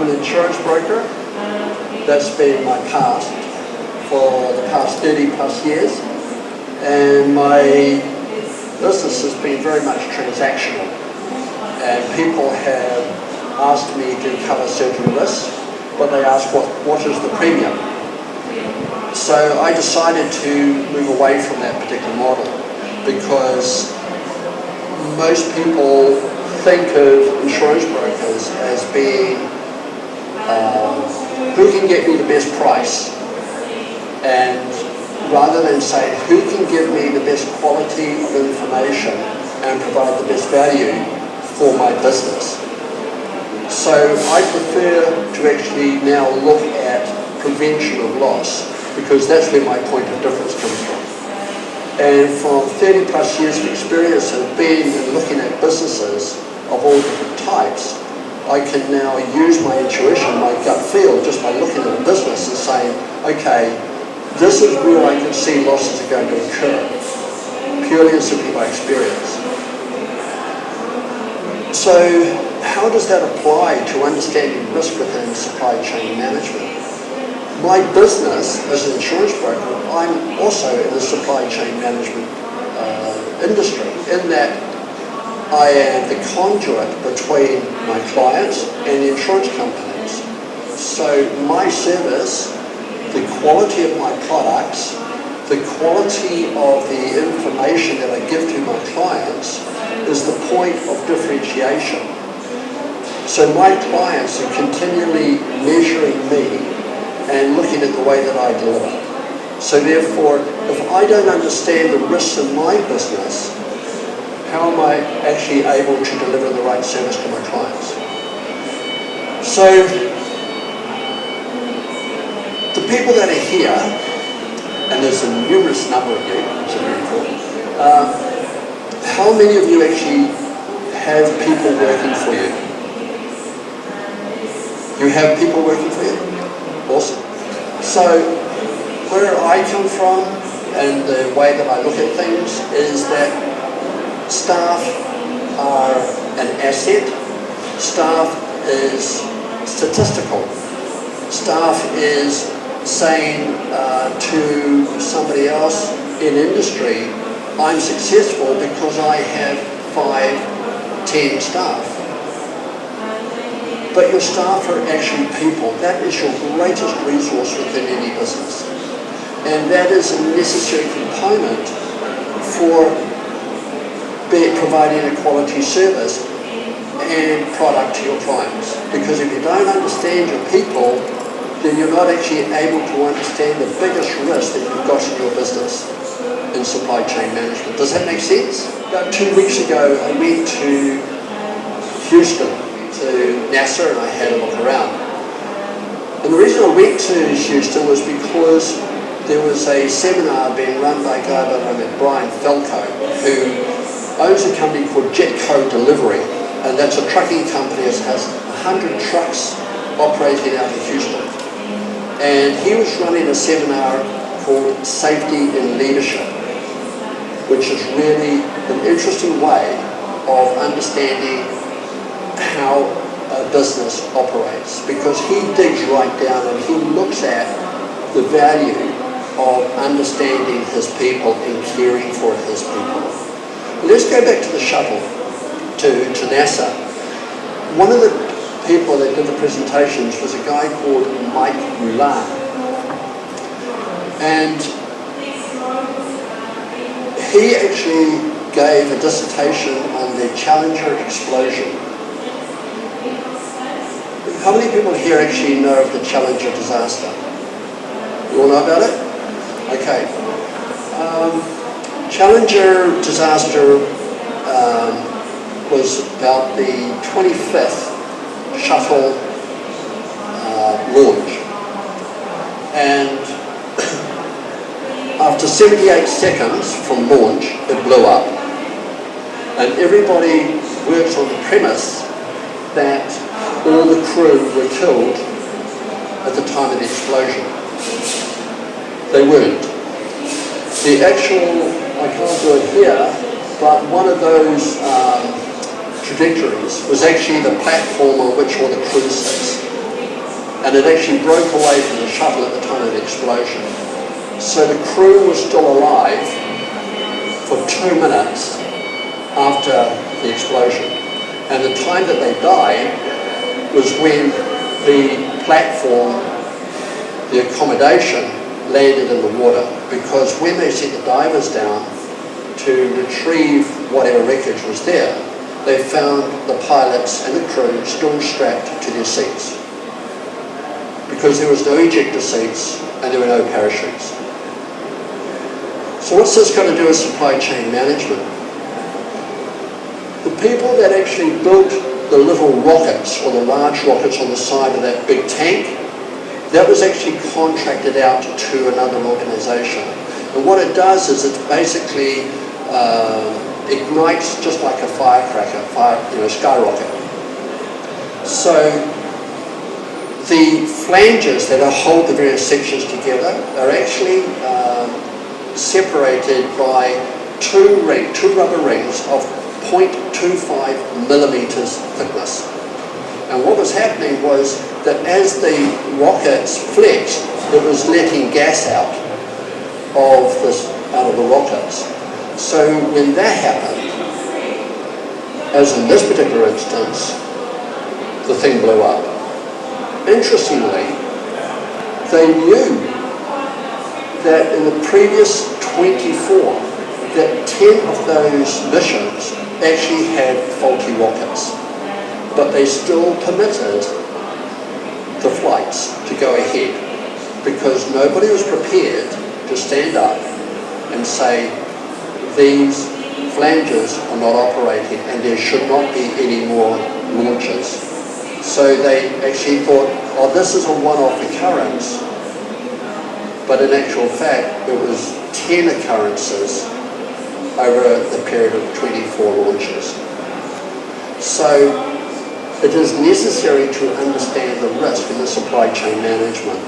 I'm an insurance broker. That's been my past for the past 30 plus years. And my business has been very much transactional. And people have asked me to cover certain risks, but they ask what is the premium? So I decided to move away from that particular model because most people think of insurance brokers as being who can get me the best price, and rather than say who can give me the best quality of information and provide the best value for my business. So I prefer to actually now look at prevention of loss, because that's where my point of difference comes from. And from 30 plus years of experience of being and looking at businesses of all different types, I can now use my intuition, my gut feel, just by looking at a business and saying, okay, this is where I can see losses are going to occur, purely and simply by experience. So how does that apply to understanding risk within supply chain management? My business as an insurance broker, I'm also in the supply chain management industry, in that I am the conduit between my clients and the insurance companies. So my service, the quality of my products, the quality of the information that I give to my clients is the point of differentiation. So my clients are continually measuring me and looking at the way that I deliver. So therefore, if I don't understand the risks in my business, how am I actually able to deliver the right service to my clients? So the people that are here, and there's a numerous number of you, which is very cool, how many of you actually have people working for you? You have people working for you? Awesome. So where I come from and the way that I look at things is that staff are an asset. Staff is statistical. Staff is saying to somebody else in industry, I'm successful because I have 5, 10 staff. But your staff are actually people. That is your greatest resource within any business. And that is a necessary component for providing a quality service and product to your clients. Because if you don't understand your people, then you're not actually able to understand the biggest risk that you've got in your business in supply chain management. Does that make sense? About 2 weeks ago, I went to Houston, to NASA, and I had a look around. And the reason I went to Houston was because there was a seminar being run by a guy by the name of Brian Falco, who owns a company called Jetco Delivery, and that's a trucking company that has 100 trucks operating out of Houston. And he was running a seminar called Safety in Leadership, which is really an interesting way of understanding how a business operates, because he digs right down and he looks at the value of understanding his people and caring for his people. Let's go back to the shuttle, to NASA. One of the people that did the presentations was a guy called Mike Mulan. And he actually gave a dissertation on the Challenger explosion. How many people here actually know of the Challenger disaster? You all know about it? Okay. Challenger disaster was about the 25th shuttle launch. And after 78 seconds from launch, it blew up. And everybody works on the premise that all the crew were killed at the time of the explosion. They weren't. The actual, I can't do it here, but one of those trajectories was actually the platform on which all the crew sits. and it actually broke away from the shuttle at the time of the explosion. So the crew was still alive for 2 minutes after the explosion. And the time that they died was when the platform, the accommodation, landed in the water. Because when they sent the divers down to retrieve whatever wreckage was there, they found the pilots and the crew still strapped to their seats. Because there was no ejector seats and there were no parachutes. So what's this got to do with supply chain management? The people that actually built the little rockets or the large rockets on the side of that big tank, that was actually contracted out to another organisation. And what it does is it basically ignites just like a firecracker, skyrocket. So the flanges that hold the various sections together are actually separated by two rubber rings of 0.25 millimeters thickness. And what was happening was that as the rockets flexed, it was letting gas out of the rockets. So when that happened, as in this particular instance, the thing blew up. Interestingly, they knew that in the previous 24, that 10 of those missions actually had faulty rockets, but they still permitted the flights to go ahead because nobody was prepared to stand up and say these flanges are not operating and there should not be any more launches. So they actually thought, oh, this is a one-off occurrence, but in actual fact it was 10 occurrences over the period of 24 launches. So it is necessary to understand the risk in the supply chain management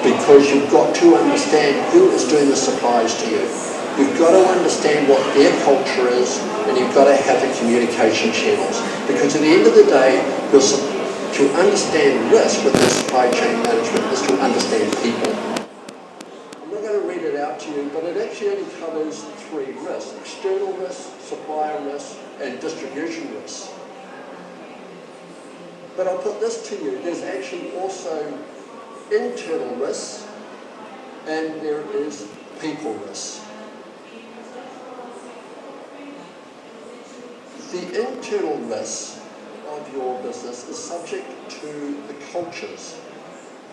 because you've got to understand who is doing the supplies to you. You've got to understand what their culture is and you've got to have the communication channels because at the end of the day, to understand risk with the supply chain management is to understand people. I'm not going to read it out to you, but it actually only covers 3 risks: external risk, supplier risk, and distribution risk. But I'll put this to you, there's actually also internal risk and there is people risk. The internal risk of your business is subject to the cultures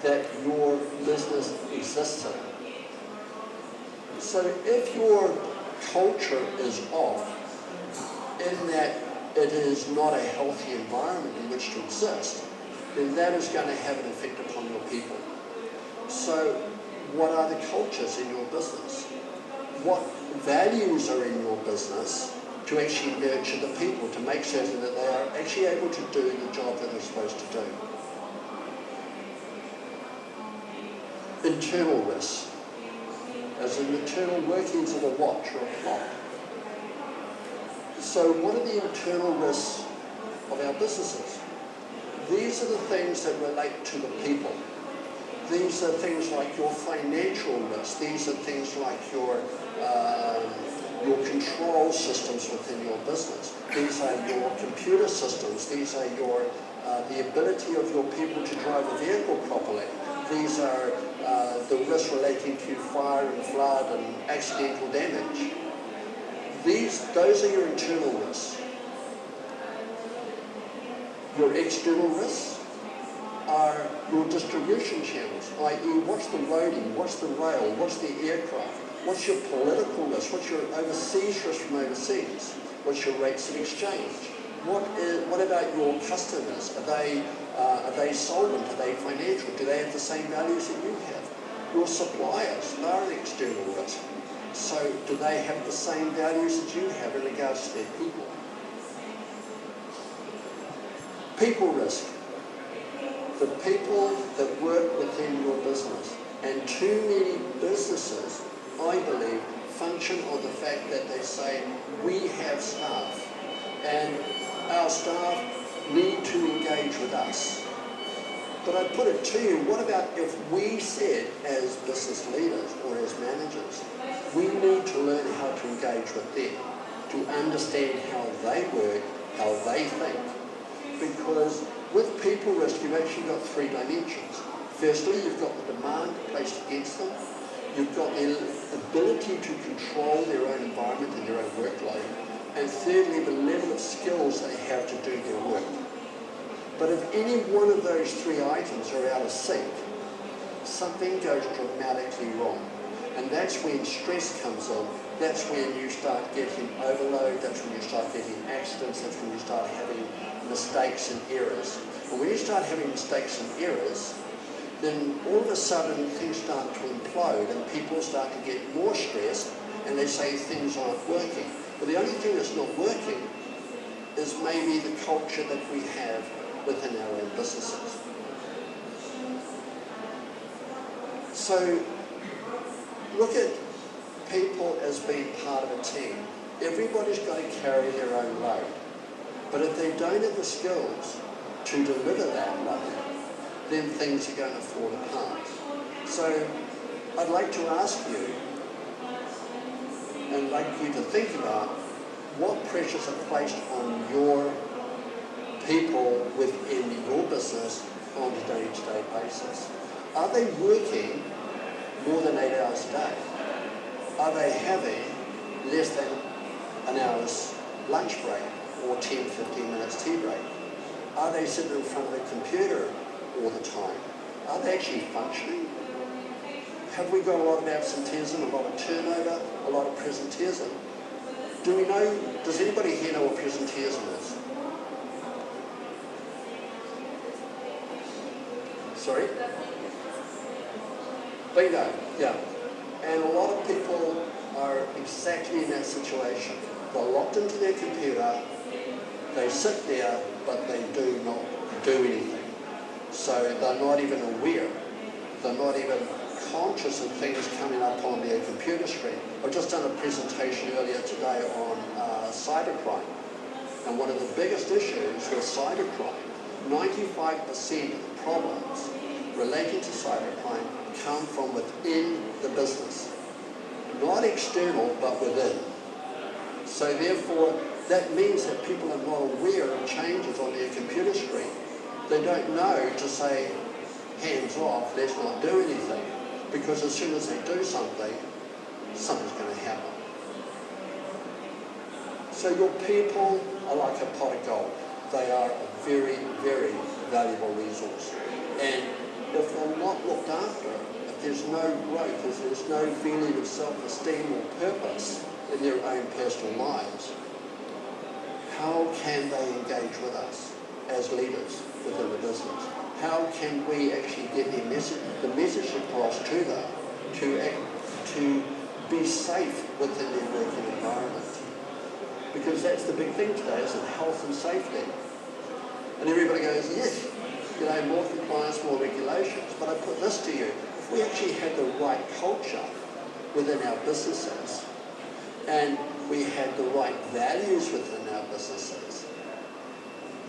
that your business exists in. So if your culture is off in that it is not a healthy environment in which to exist, then that is going to have an effect upon your people. So what are the cultures in your business? What values are in your business to actually nurture the people, to make certain that they are actually able to do the job that they're supposed to do? Internal risk, as in internal workings of a watch or a clock. So what are the internal risks of our businesses? These are the things that relate to the people. These are things like your financial risk. These are things like your control systems within your business. These are your computer systems. These are your the ability of your people to drive a vehicle properly. These are the risks relating to fire and flood and accidental damage. Those are your internal risks. Your external risks are your distribution channels, i.e. what's the loading, what's the rail, what's the aircraft, what's your political risk, what's your overseas risk from overseas, what's your rates of exchange, what about your customers? Are they solvent, are they financial, do they have the same values that you have? Your suppliers, they're an external risk. So do they have the same values that you have in regards to their people? People risk. The people that work within your business. And too many businesses, I believe, function on the fact that they say, we have staff and our staff need to engage with us. But I put it to you, what about if we said as business leaders or as managers, we need to learn how to engage with them, to understand how they work, how they think. Because with people risk, you've actually got three dimensions. Firstly, you've got the demand placed against them. You've got the ability to control their own environment and their own workload. And thirdly, the level of skills they have to do their work. But if any one of those three items are out of sync, something goes dramatically wrong. And that's when stress comes in. That's when you start getting overload. That's when you start getting accidents. That's when you start having mistakes and errors. And when you start having mistakes and errors, then all of a sudden things start to implode and people start to get more stressed and they say things aren't working. But the only thing that's not working is maybe the culture that we have within our own businesses. So look at people as being part of a team. Everybody's got to carry their own load. But if they don't have the skills to deliver that load, then things are going to fall apart. So I'd like to ask you, and like you to think about, what pressures are placed on your people within your business on a day-to-day basis? Are they working more than 8 hours a day? Are they having less than an hour's lunch break or 10, 15 minutes tea break? Are they sitting in front of a computer all the time? Are they actually functioning? Have we got a lot of absenteeism, a lot of turnover, a lot of presenteeism? Does anybody here know what presenteeism is? Sorry? Bingo, yeah. And a lot of people are exactly in that situation. They're locked into their computer, they sit there, but they do not do anything. So they're not even aware. They're not even conscious of things coming up on their computer screen. I've just done a presentation earlier today on cybercrime. And one of the biggest issues with cybercrime, 95% of the problems relating to cybercrime come from within the business. Not external, but within. So therefore, that means that people are not aware of changes on their computer screen. They don't know to say, hands off, let's not do anything. Because as soon as they do something, something's going to happen. So your people are like a pot of gold. They are a very, very valuable resource. And if they're not looked after, if there's no growth, if there's no feeling of self-esteem or purpose in their own personal lives, how can they engage with us as leaders within the business? How can we actually get the message across to them to be safe within their working environment? Because that's the big thing today, isn't it? Health and safety. And everybody goes, yes, more compliance, more regulations. But I put this to you, if we actually had the right culture within our businesses, and we had the right values within our businesses,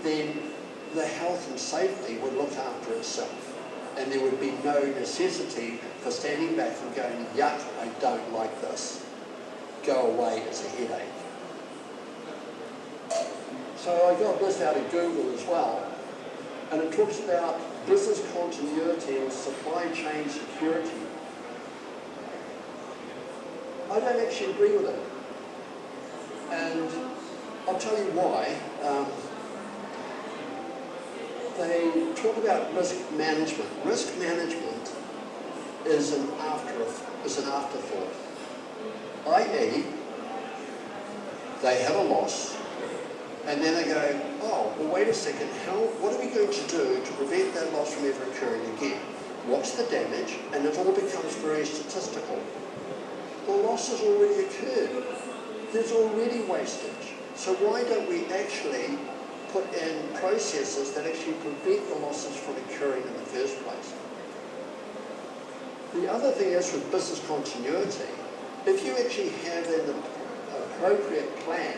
then the health and safety would look after itself. And there would be no necessity for standing back and going, yuck, I don't like this. Go away, it's a headache. So I got this out of Google as well. And it talks about business continuity and supply chain security. I don't actually agree with it. And I'll tell you why. They talk about risk management. Risk management is an afterthought. i.e., they have a loss, and then they go, oh, well, wait a second, what are we going to do to prevent that loss from ever occurring again? What's the damage? And it all becomes very statistical. The loss has already occurred. There's already wastage. So why don't we actually put in processes that actually prevent the losses from occurring in the first place? The other thing is with business continuity, if you actually have an appropriate plan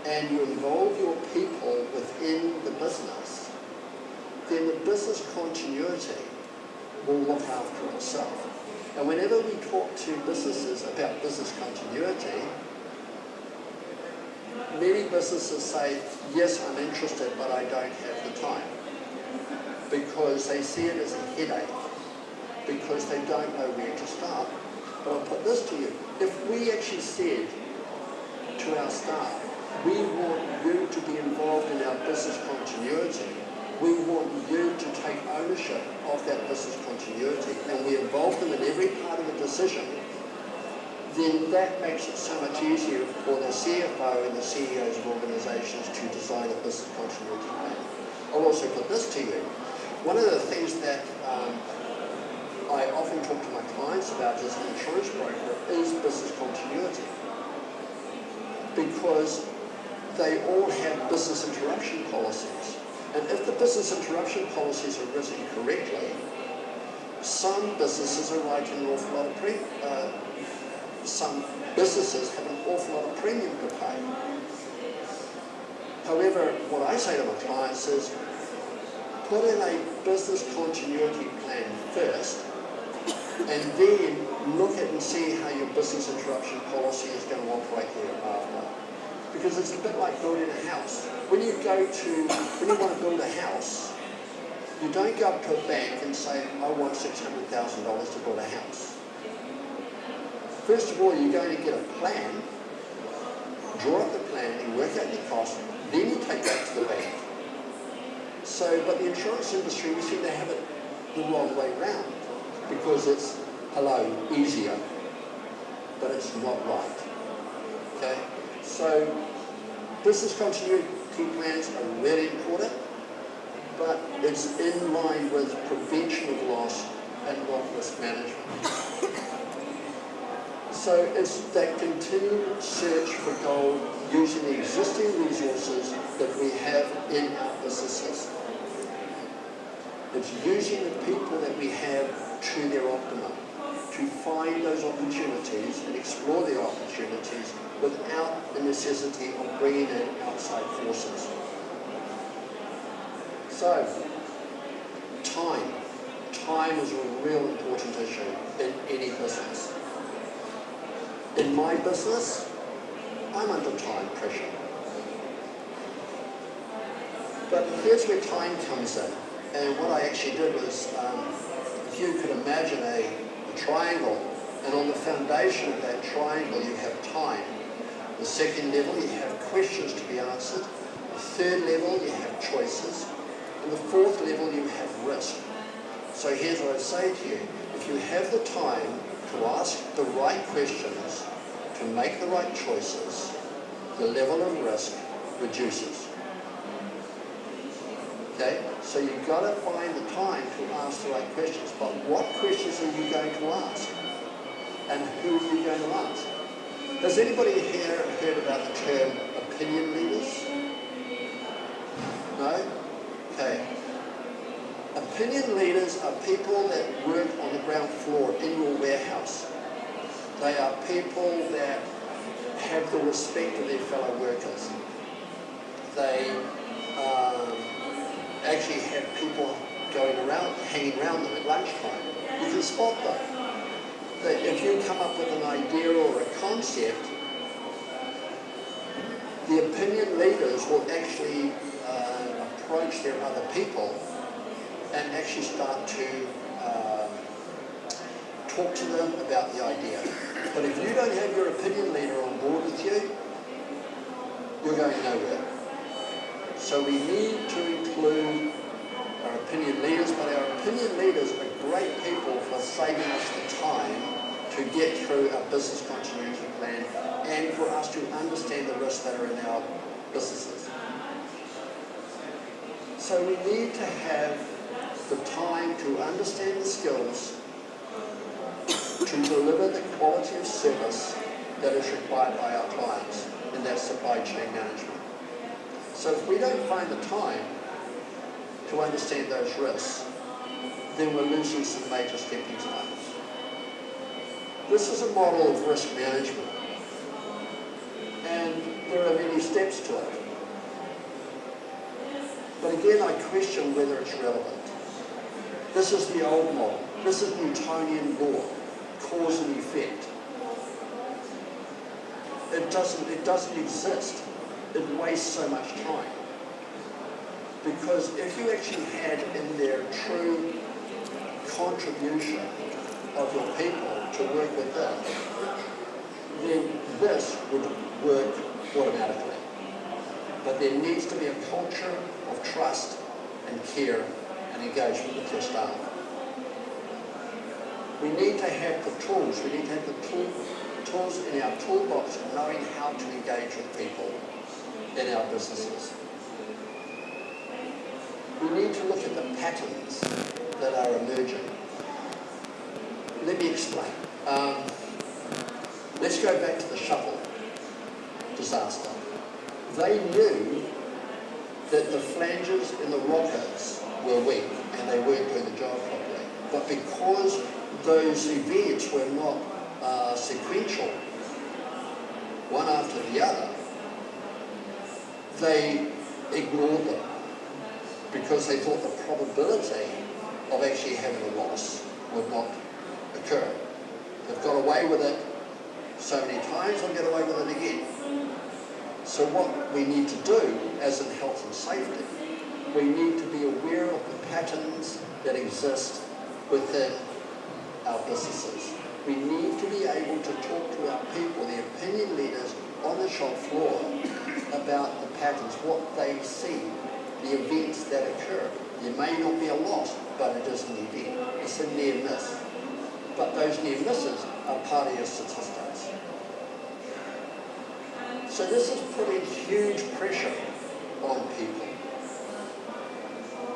and you involve your people within the business, then the business continuity will look after itself. And whenever we talk to businesses about business continuity, many businesses say, yes, I'm interested, but I don't have the time. Because they see it as a headache, because they don't know where to start. But I'll put this to you. If we actually said to our staff, we want you to be involved in our business continuity, we want you to take ownership of that business continuity, and we involve them in every part of the decision, then that makes it so much easier for the CFO and the CEOs of organizations to design a business continuity plan. I'll also put this to you. One of the things that I often talk to my clients about as an insurance broker is business continuity, because they all have business interruption policies. And if the business interruption policies are written correctly, some businesses are writing an awful lot of some businesses have an awful lot of premium to pay. However, what I say to my clients is, put in a business continuity plan first, and then look at and see how your business interruption policy is going to operate thereafter. Because it's a bit like building a house. When you want to build a house, you don't go up to a bank and say, I want $600,000 to build a house. First of all, you're going to get a plan, draw up the plan, and work out your costs, then you take that to the bank. But the insurance industry, we seem to have it the wrong way round, because it's, easier, but it's not right. Okay? So business continuity plans are really important, but it's in line with prevention of loss and not risk management. So it's that continued search for gold using the existing resources that we have in our businesses. It's using the people that we have to their optimum, to find those opportunities and explore the opportunities without the necessity of bringing in outside forces. So, time. Time is a real important issue in any business. In my business, I'm under time pressure. But here's where time comes in. And what I actually did was, if you could imagine a triangle, and on the foundation of that triangle you have time. The second level you have questions to be answered. The third level you have choices. And the fourth level you have risk. So here's what I say to you. If you have the time to ask the right questions, to make the right choices, the level of risk reduces. Okay? So you've got to find the time to ask the right questions. But what questions are you going to ask? And who are you going to ask? Has anybody here heard about the term opinion leaders? No? Okay. Opinion leaders are people that work on the ground floor in your warehouse. They are people that have the respect of their fellow workers. They actually have people hanging around them at lunchtime. You can spot them. That if you come up with an idea or a concept, the opinion leaders will actually approach their other people and actually start to talk to them about the idea. But if you don't have your opinion leader on board with you, you're going nowhere. So we need to include our opinion leaders, but our opinion leaders are great people for saving us the time to get through our business continuity plan and for us to understand the risks that are in our businesses. So we need to have the time to understand the skills to deliver the quality of service that is required by our clients in that supply chain management. So if we don't find the time to understand those risks, then we're losing some major stepping stones. This is a model of risk management, and there are many steps to it. But again, I question whether it's relevant. This is the old model. This is Newtonian law, cause and effect. It doesn't exist. It wastes so much time. Because if you actually had in there true contribution of your people to work with this, then this would work automatically. But there needs to be a culture of trust and care and engagement with your staff. We need to have the tools. We need to have the tools in our toolbox of knowing how to engage with people in our businesses. We need to look at the patterns that are emerging. Let me explain. Let's go back to the shuttle disaster. They knew that the flanges in the rockets were weak and they weren't doing the job properly. But because those events were not sequential, one after the other, they ignored them because they thought the probability of actually having a loss would not occur. They've got away with it so many times, they'll get away with it again. So what we need to do, as in health and safety, we need to be aware of the patterns that exist within our businesses. We need to be able to talk to our people, the opinion leaders on the shop floor, about the patterns, what they see, the events that occur. There may not be a loss, but it is an event. It's a near miss. But those near misses are part of your statistics. So this is putting huge pressure on people.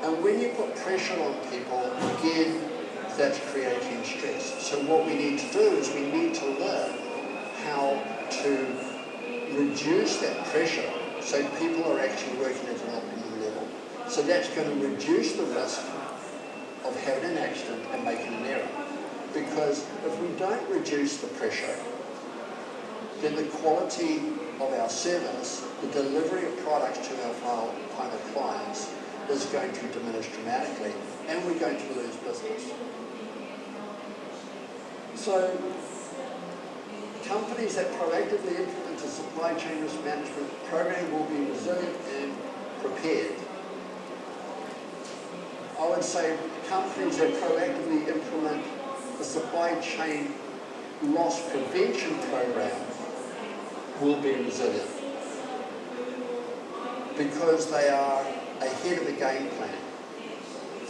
And when you put pressure on people, again, that's creating stress. So what we need to do is we need to learn how to reduce that pressure so people are actually working at an optimum level. So that's going to reduce the risk of having an accident and making an error. Because if we don't reduce the pressure, then the quality of our service, the delivery of products to our final clients is going to diminish dramatically and we're going to lose business. So companies that proactively implement a supply chain risk management program will be resilient and prepared. I would say companies that proactively implement the supply chain loss prevention program will be resilient because they are ahead of the game plan.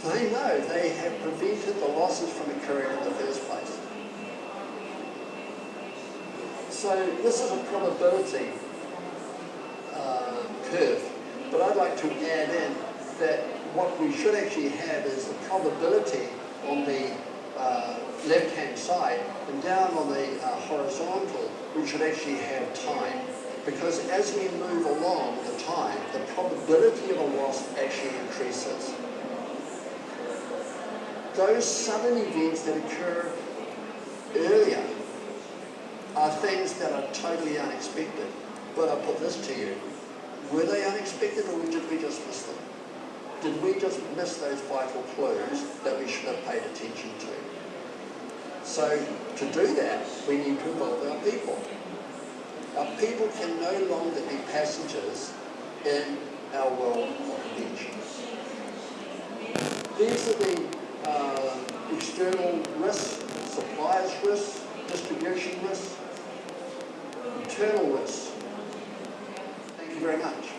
They know they have prevented the losses from occurring in the first place. So this is a probability curve, but I'd like to add in that what we should actually have is the probability on the left-hand side, and down on the horizontal, we should actually have time. Because as we move along the time, the probability of a loss actually increases. Those sudden events that occur earlier are things that are totally unexpected. But I'll put this to you. Were they unexpected or did we just miss them? Did we just miss those vital clues that we should have paid attention to? So to do that, we need to involve our people. Our people can no longer be passengers in our world of conventions. These are the external risks, suppliers risks, distribution risks, internal risks. Thank you very much.